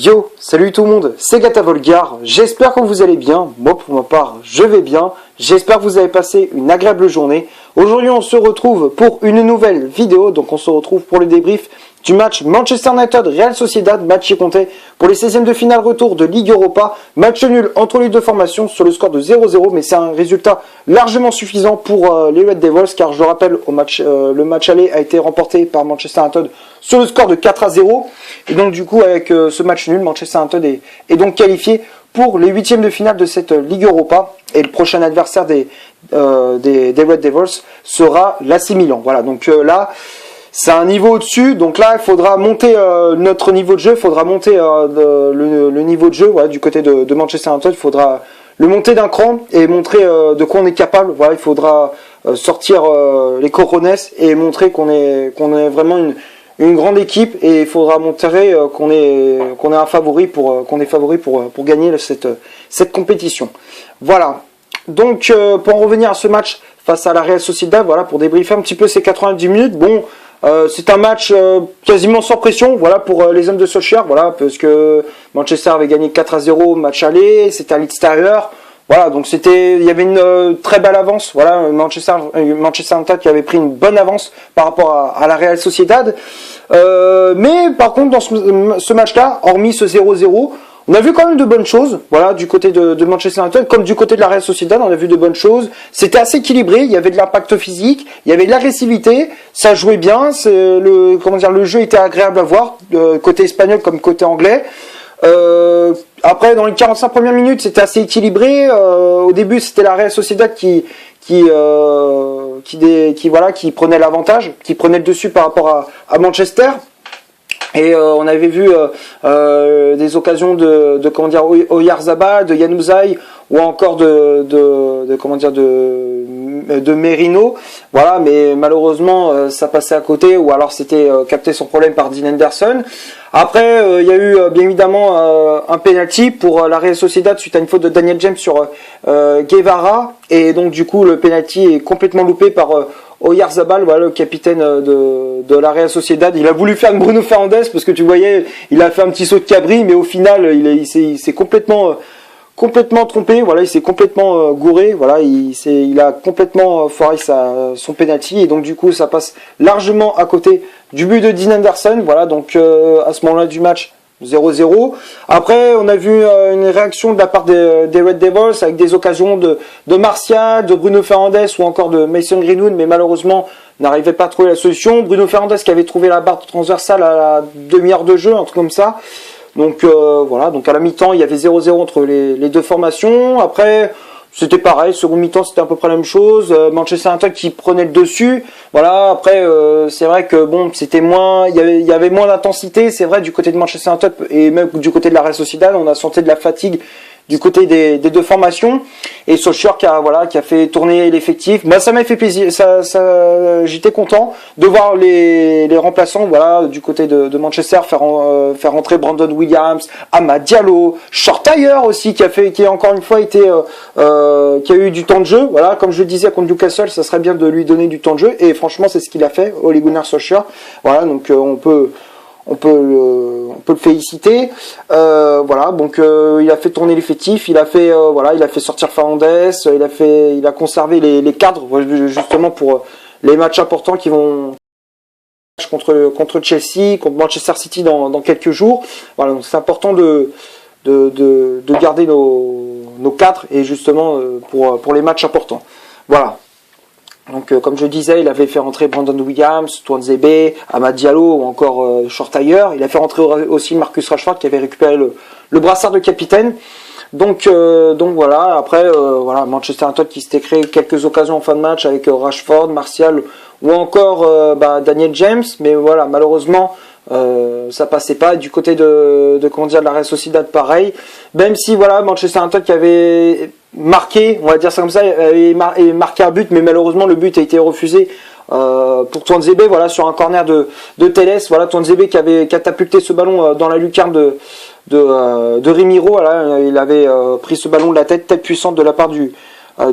Yo, salut tout le monde, c'est Gata Volgar, j'espère que vous allez bien, moi pour ma part je vais bien, j'espère que vous avez passé une agréable journée. Aujourd'hui on se retrouve pour une nouvelle vidéo, donc on se retrouve pour le débrief du match Manchester United Real Sociedad, match qui comptait pour les 16e de finale retour de Ligue Europa, match nul entre les deux formations sur le score de 0-0, mais c'est un résultat largement suffisant pour les Red Devils, car je rappelle le match aller a été remporté par Manchester United sur le score de 4-0, et donc du coup avec ce match nul, Manchester United est donc qualifié pour les 8e de finale de cette Ligue Europa, et le prochain adversaire des Red Devils sera l'AC Milan. Voilà, donc là c'est un niveau au-dessus, donc là il faudra monter notre niveau de jeu, il faudra monter le niveau de jeu, voilà, du côté de Manchester United, il faudra le monter d'un cran et montrer de quoi on est capable. Voilà, il faudra sortir les cojones et montrer qu'on est vraiment une grande équipe, et il faudra montrer qu'on est un favori pour gagner cette compétition. Voilà. Donc pour en revenir à ce match face à la Real Sociedad, voilà, pour débriefer un petit peu ces 90 minutes. Bon, c'est un match quasiment sans pression, voilà, pour les hommes de Solskjaer, voilà, parce que Manchester avait gagné 4-0 match aller, c'était à l'extérieur, voilà, donc il y avait une très belle avance, voilà, Manchester United qui avait pris une bonne avance par rapport à la Real Sociedad, mais par contre dans ce match-là, hormis ce 0-0, on a vu quand même de bonnes choses, voilà, du côté de Manchester United, comme du côté de la Real Sociedad, on a vu de bonnes choses. C'était assez équilibré, il y avait de l'impact physique, il y avait de l'agressivité, ça jouait bien, le jeu était agréable à voir, côté espagnol comme côté anglais. Après, dans les 45 premières minutes, c'était assez équilibré. Au début, c'était la Real Sociedad qui prenait l'avantage, qui prenait le dessus par rapport à Manchester. Et on avait vu des occasions de Oyarzabal, de Januzaj, ou encore de Merino, voilà, mais malheureusement ça passait à côté, ou alors c'était capté son problème par Dean Henderson. Après il y a eu bien évidemment un penalty pour la Real Sociedad suite à une faute de Daniel James sur Guevara, et donc du coup le penalty est complètement loupé par Oyarzabal, voilà, le capitaine de la Real Sociedad. Il a voulu faire Bruno Fernandes, parce que tu voyais, il a fait un petit saut de cabri, mais au final il s'est complètement trompé, voilà, il s'est complètement gouré, voilà, il a complètement foiré son penalty, et donc du coup ça passe largement à côté du but de Dean Henderson, voilà, donc à ce moment-là du match 0-0. Après, on a vu une réaction de la part des Red Devils avec des occasions de Martial, de Bruno Fernandes ou encore de Mason Greenwood, mais malheureusement n'arrivait pas à trouver la solution. Bruno Fernandes qui avait trouvé la barre transversale à la demi-heure de jeu, un truc comme ça. Donc voilà, donc à la mi-temps il y avait 0-0 entre les deux formations. Après c'était pareil, second mi-temps c'était à peu près la même chose. Manchester United qui prenait le dessus. Voilà, après c'est vrai que bon, c'était moins, il y avait moins d'intensité, c'est vrai, du côté de Manchester United, et même du côté de la Real Sociedad, on a senti de la fatigue du côté des deux formations, et Solskjaer qui a fait tourner l'effectif. Bah, ça m'a fait plaisir, j'étais content de voir les remplaçants, voilà, du côté de Manchester faire entrer Brandon Williams, Amad Diallo, Shortire aussi qui a encore une fois été qui a eu du temps de jeu, voilà, comme je le disais contre Newcastle, ça serait bien de lui donner du temps de jeu, et franchement c'est ce qu'il a fait, Ole Gunnar Solskjaer, voilà, donc on peut le féliciter. Voilà, donc il a fait tourner l'effectif, il a fait sortir Fernandes, il a conservé les cadres justement pour les matchs importants qui vont contre Chelsea, contre Manchester City dans quelques jours. Voilà, donc c'est important de garder nos cadres, et justement pour les matchs importants. Voilà. Donc comme je disais, il avait fait rentrer Brandon Williams, Tuanzebe, Amad Diallo ou encore Shortire. Il a fait rentrer aussi Marcus Rashford qui avait récupéré le brassard de capitaine. Donc voilà, après voilà, Manchester United qui s'était créé quelques occasions en fin de match avec Rashford, Martial ou encore Daniel James, mais voilà, malheureusement ça passait pas. Du côté de la Real Sociedad, pareil, même si voilà, Manchester United qui avait marqué, on va dire ça comme ça, avait marqué un but, mais malheureusement le but a été refusé pour Tuanzebe, voilà, sur un corner de Telles, voilà, Tuanzebe qui avait catapulté ce ballon dans la lucarne de Remiro, voilà, il avait pris ce ballon de la tête puissante de la part du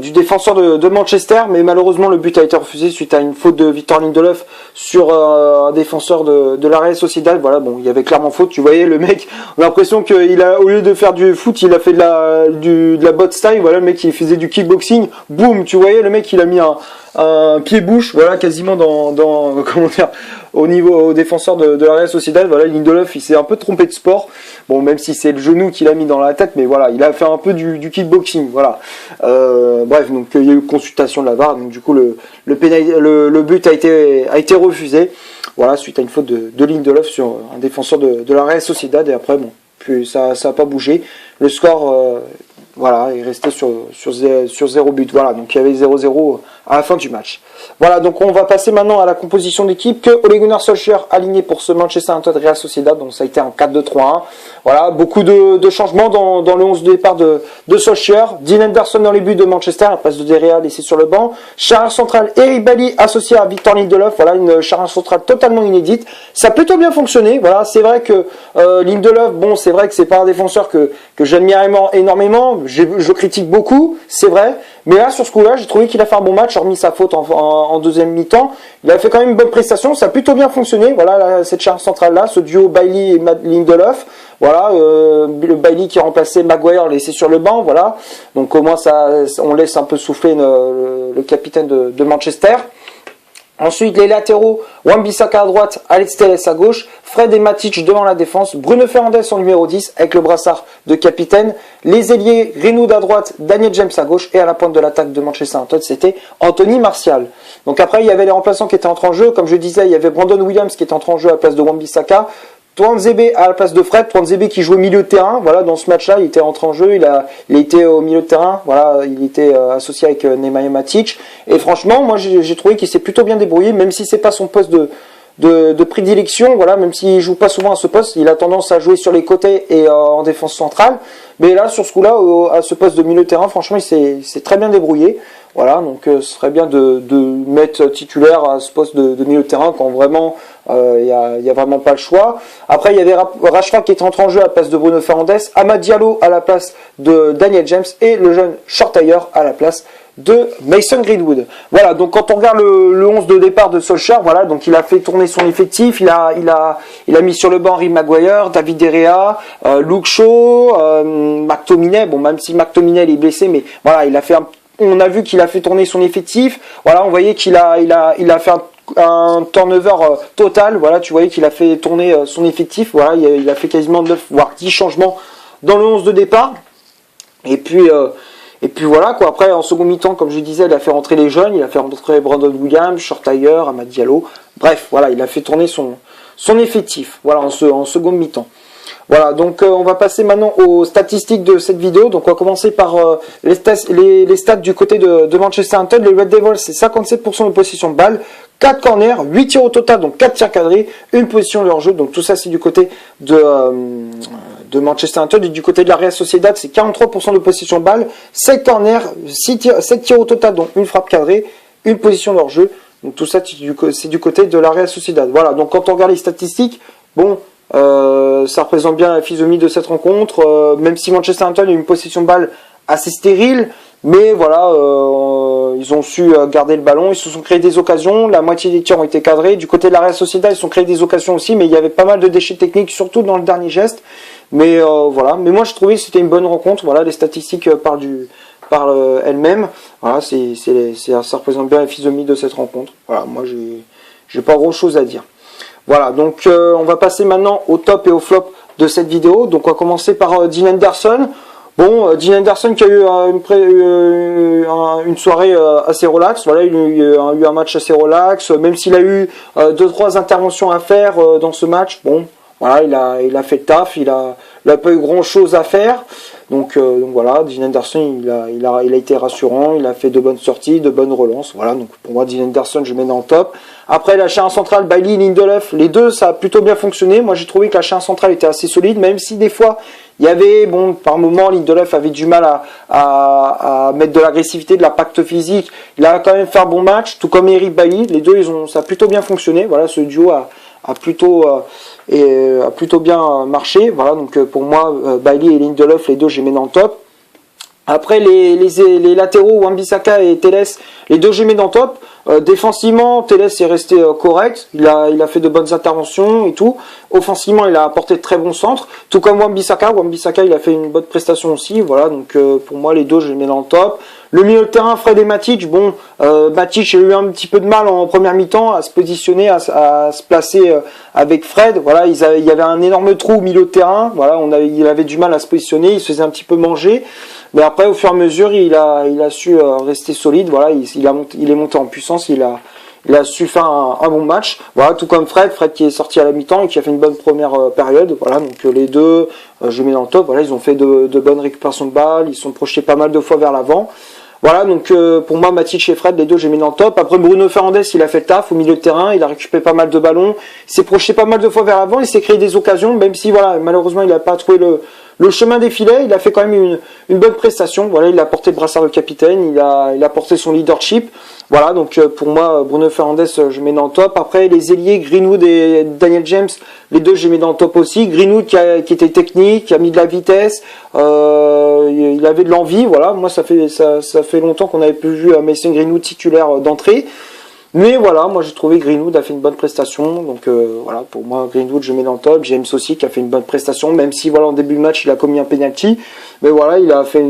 du défenseur de Manchester, mais malheureusement le but a été refusé suite à une faute de Victor Lindelof sur un défenseur de la Real Sociedad. Voilà, bon, il y avait clairement faute. Tu voyais le mec, on a l'impression qu'il a, au lieu de faire du foot, il a fait de la botte style. Voilà, le mec il faisait du kickboxing. Boum, tu voyais le mec il a mis un pied-bouche, voilà, quasiment dans comment dire, au défenseur de la Real Sociedad. Voilà, Lindelof il s'est un peu trompé de sport. Bon, même si c'est le genou qu'il a mis dans la tête, mais voilà, il a fait un peu du kickboxing. Voilà. Bref, donc il y a eu consultation de la VAR, donc du coup le but a été refusé. Voilà, suite à une faute de Lindelof sur un défenseur de la Real Sociedad, et après bon, puis ça a pas bougé. Le score voilà, est resté sur 0 but. Voilà, donc il y avait 0-0 à la fin du match. Voilà, donc on va passer maintenant à la composition d'équipe que Ole Gunnar Solskjaer aligné pour ce Manchester United Real Sociedad. Donc ça a été un 4-2-3-1. Voilà, beaucoup de changements dans le 11 de départ de Solskjaer. Dean Henderson dans les buts de Manchester, à la place de De Gea laissé sur le banc. Charnière centrale, Eric Bailly associé à Victor Lindelof. Voilà, une charnière centrale totalement inédite. Ça a plutôt bien fonctionné. Voilà, c'est vrai que Lindelof, bon, c'est vrai que c'est pas un défenseur que j'admire énormément. Je critique beaucoup, c'est vrai. Mais là, sur ce coup-là, j'ai trouvé qu'il a fait un bon match, hormis sa faute en deuxième mi-temps. Il a fait quand même une bonne prestation, ça a plutôt bien fonctionné. Voilà, cette charge centrale-là, ce duo Bailly et Lindelof. Voilà, le Bailly qui remplaçait Maguire laissé sur le banc. Voilà, donc au moins on laisse un peu souffler le capitaine de Manchester. Ensuite, les latéraux, Wan-Bissaka à droite, Alex Telles à gauche, Fred et Matic devant la défense, Bruno Fernandes en numéro 10 avec le brassard de capitaine, les ailiers, Greenwood à droite, Daniel James à gauche, et à la pointe de l'attaque de Manchester United, c'était Anthony Martial. Donc après, il y avait les remplaçants qui étaient entrés en jeu, comme je disais, il y avait Brandon Williams qui était entré en jeu à la place de Wan-Bissaka, Tuanzebe à la place de Fred, Tuanzebe qui jouait au milieu de terrain, voilà, dans ce match-là, il était entré en jeu, il était au milieu de terrain, voilà, il était associé avec Nemanja Matic, et franchement, moi j'ai trouvé qu'il s'est plutôt bien débrouillé, même si c'est pas son poste de prédilection, voilà, même s'il joue pas souvent à ce poste, il a tendance à jouer sur les côtés et en défense centrale, mais là, sur ce coup-là, à ce poste de milieu de terrain, franchement, il s'est très bien débrouillé. Voilà, donc ce serait bien de mettre titulaire à ce poste de milieu de terrain quand vraiment il y a vraiment pas le choix. Après, il y avait Rashford qui est entré en jeu à la place de Bruno Fernandes, Amad Diallo à la place de Daniel James et le jeune Shortire à la place de Mason Greenwood. Voilà, donc quand on regarde le 11 de départ de Solskjaer, voilà, donc il a fait tourner son effectif, il a mis sur le banc Harry Maguire, David De Gea, Luke Shaw, McTominay, bon même si McTominay il est blessé, mais voilà, on a vu qu'il a fait tourner son effectif. Voilà, on voyait qu'il a fait un turnover total. Voilà, tu voyais qu'il a fait tourner son effectif. Voilà, il a fait quasiment 9 voire 10 changements dans le 11 de départ. Et puis voilà quoi. Après en second mi-temps, comme je disais, il a fait rentrer les jeunes, il a fait rentrer Brandon Williams, Shortire, Amad Diallo. Bref, voilà, il a fait tourner son effectif. Voilà, en second mi-temps. Voilà, donc on va passer maintenant aux statistiques de cette vidéo. Donc on va commencer par les stats du côté de Manchester United. Les Red Devils, c'est 57% de possession de balle, 4 corners, 8 tirs au total, donc 4 tirs cadrés, une position de hors-jeu. Donc tout ça c'est du côté de Manchester United. Et du côté de la Real Sociedad, c'est 43% de possession de balle, 7 corners, 7 tirs au total, donc une frappe cadrée, une position de hors-jeu. Donc tout ça c'est du côté de la Real Sociedad. Voilà, donc quand on regarde les statistiques, bon... ça représente bien la physionomie de cette rencontre, même si Manchester United a une possession de balle assez stérile, mais voilà, ils ont su garder le ballon, ils se sont créés des occasions, la moitié des tirs ont été cadrés. Du côté de la Real Sociedad, ils se sont créés des occasions aussi, mais il y avait pas mal de déchets techniques, surtout dans le dernier geste. Mais voilà, mais moi je trouvais que c'était une bonne rencontre. Voilà, les statistiques parlent elles-mêmes. Voilà, ça représente bien la physionomie de cette rencontre. Voilà, moi j'ai pas grand chose à dire. Voilà, donc on va passer maintenant au top et au flop de cette vidéo. Donc on va commencer par Dean Henderson. Bon, Dean Henderson qui a eu une soirée assez relax. Voilà, il a eu un match assez relax. Même s'il a eu 2-3 interventions à faire dans ce match, bon, voilà, il a fait le taf. Il a pas eu grand chose à faire. Donc voilà, Dean Henderson, il a été rassurant, il a fait de bonnes sorties, de bonnes relances. Voilà, donc pour moi, Dean Henderson, je mets dans le top. Après, la charnière centrale, Bailly, Lindelof, les deux, ça a plutôt bien fonctionné. Moi, j'ai trouvé que la charnière centrale était assez solide, même si des fois, il y avait, bon, par moment, Lindelof avait du mal à mettre de l'agressivité, de l'impact physique. Il a quand même fait un bon match, tout comme Eric Bailly. Les deux, ça a plutôt bien fonctionné. Voilà, ce duo a plutôt bien marché. Voilà, donc pour moi, Bailly et Lindelof, les deux, je les mets dans le top. Après les latéraux, Wan-Bissaka et Telles, les deux je les mets dans top. Défensivement, Telles est resté correct, il a fait de bonnes interventions et tout. Offensivement, il a apporté de très bons centres, tout comme Wan-Bissaka. Wan-Bissaka, il a fait une bonne prestation aussi, voilà. Donc pour moi, les deux je les mets dans le top. Le milieu de terrain, Fred et Matic, bon, Matic a eu un petit peu de mal en première mi-temps à se positionner, à se placer avec Fred. Voilà, il y avait un énorme trou au milieu de terrain. Voilà, il avait du mal à se positionner, il se faisait un petit peu manger. Mais après, au fur et à mesure, il a su rester solide. Voilà, il est monté en puissance. Il a su faire un bon match. Voilà, tout comme Fred qui est sorti à la mi-temps et qui a fait une bonne première période. Voilà, donc les deux, je mets dans le top. Voilà, ils ont fait de bonnes récupérations de balles. Ils sont projetés pas mal de fois vers l'avant. Voilà, donc pour moi, Matic et Fred, les deux, j'ai mis dans le top. Après, Bruno Fernandes, il a fait le taf au milieu de terrain. Il a récupéré pas mal de ballons. Il s'est projeté pas mal de fois vers l'avant. Il s'est créé des occasions, même si, voilà, malheureusement, il n'a pas trouvé le chemin des filets. Il a fait quand même une bonne prestation. Voilà, il a porté le brassard de capitaine. Il a porté son leadership. Voilà, donc pour moi, Bruno Fernandes, je mets dans le top. Après, les ailiers, Greenwood et Daniel James, les deux, je les mets dans le top aussi. Greenwood qui était technique, qui a mis de la vitesse, il avait de l'envie. Voilà, moi, ça fait longtemps qu'on avait plus vu Mason Greenwood titulaire d'entrée. Mais voilà, moi j'ai trouvé Greenwood a fait une bonne prestation, donc voilà, pour moi Greenwood je mets dans le top. James aussi qui a fait une bonne prestation, même si voilà en début de match il a commis un penalty, mais voilà il a fait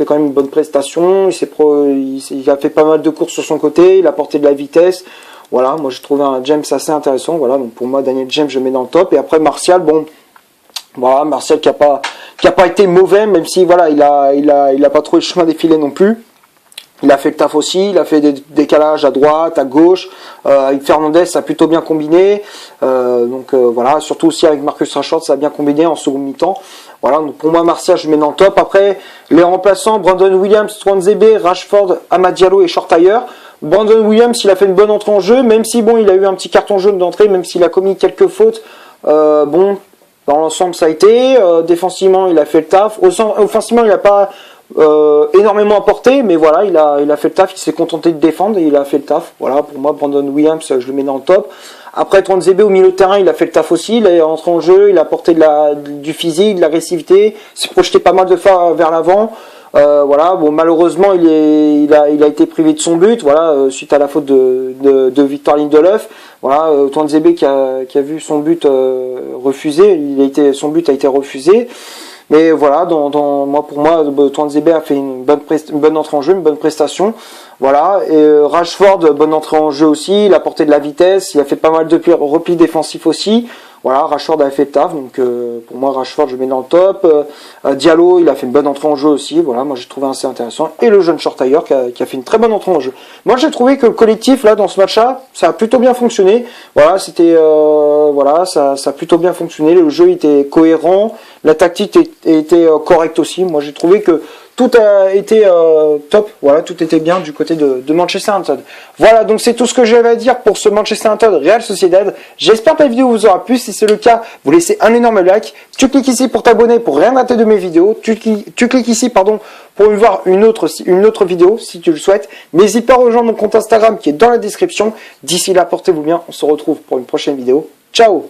quand même une bonne prestation. Il a fait pas mal de courses sur son côté, il a porté de la vitesse. Voilà, moi j'ai trouvé un James assez intéressant. Voilà, donc pour moi Daniel James je mets dans le top. Et après Martial, bon, voilà Martial qui a pas été mauvais, même si voilà il a pas trouvé le chemin des filets non plus. Il a fait le taf aussi, il a fait des décalages à droite, à gauche, avec Fernandez ça a plutôt bien combiné, voilà, surtout aussi avec Marcus Rashford ça a bien combiné en seconde mi-temps. Voilà, donc pour moi Martial je mets dans le top. Après les remplaçants, Brandon Williams, Tuanzebe, Rashford, Amad Diallo et Shortire. Brandon Williams il a fait une bonne entrée en jeu, même si bon il a eu un petit carton jaune d'entrée, même s'il a commis quelques fautes, bon dans l'ensemble ça a été, défensivement il a fait le taf, offensivement il n'a pas énormément apporté, mais voilà, il a fait le taf, il s'est contenté de défendre et il a fait le taf. Voilà, pour moi, Brandon Williams, je le mets dans le top. Après, Tuanzebe au milieu de terrain, il a fait le taf aussi, il est entré en jeu, il a apporté du physique, de l'agressivité, s'est projeté pas mal de fois vers l'avant. Voilà, bon, malheureusement, il a été privé de son but, voilà, suite à la faute de Victor Lindelof. Voilà, Tuanzebe qui a vu son but refusé, son but a été refusé. Mais voilà, pour moi, Tuanzebe a fait une bonne entrée en jeu, une bonne prestation. Voilà, et Rashford, bonne entrée en jeu aussi, il a porté de la vitesse, il a fait pas mal de replis défensifs aussi. Voilà, Rashford a fait le taf, donc pour moi Rashford je mets dans le top. Diallo, il a fait une bonne entrée en jeu aussi, voilà, moi j'ai trouvé assez intéressant. Et le jeune Shortire qui a fait une très bonne entrée en jeu. Moi j'ai trouvé que le collectif là dans ce match-là, ça a plutôt bien fonctionné. Voilà, ça a plutôt bien fonctionné. Le jeu était cohérent, la tactique était correcte aussi. Moi j'ai trouvé que tout a été top, voilà, tout était bien du côté de Manchester United. Voilà, donc c'est tout ce que j'avais à dire pour ce Manchester United Real Sociedad. J'espère que la vidéo vous aura plu. Si c'est le cas, vous laissez un énorme like. Tu cliques ici pour t'abonner pour rien rater de mes vidéos. Tu cliques ici, pardon, pour voir une autre vidéo si tu le souhaites. N'hésite pas à rejoindre mon compte Instagram qui est dans la description. D'ici là, portez-vous bien. On se retrouve pour une prochaine vidéo. Ciao!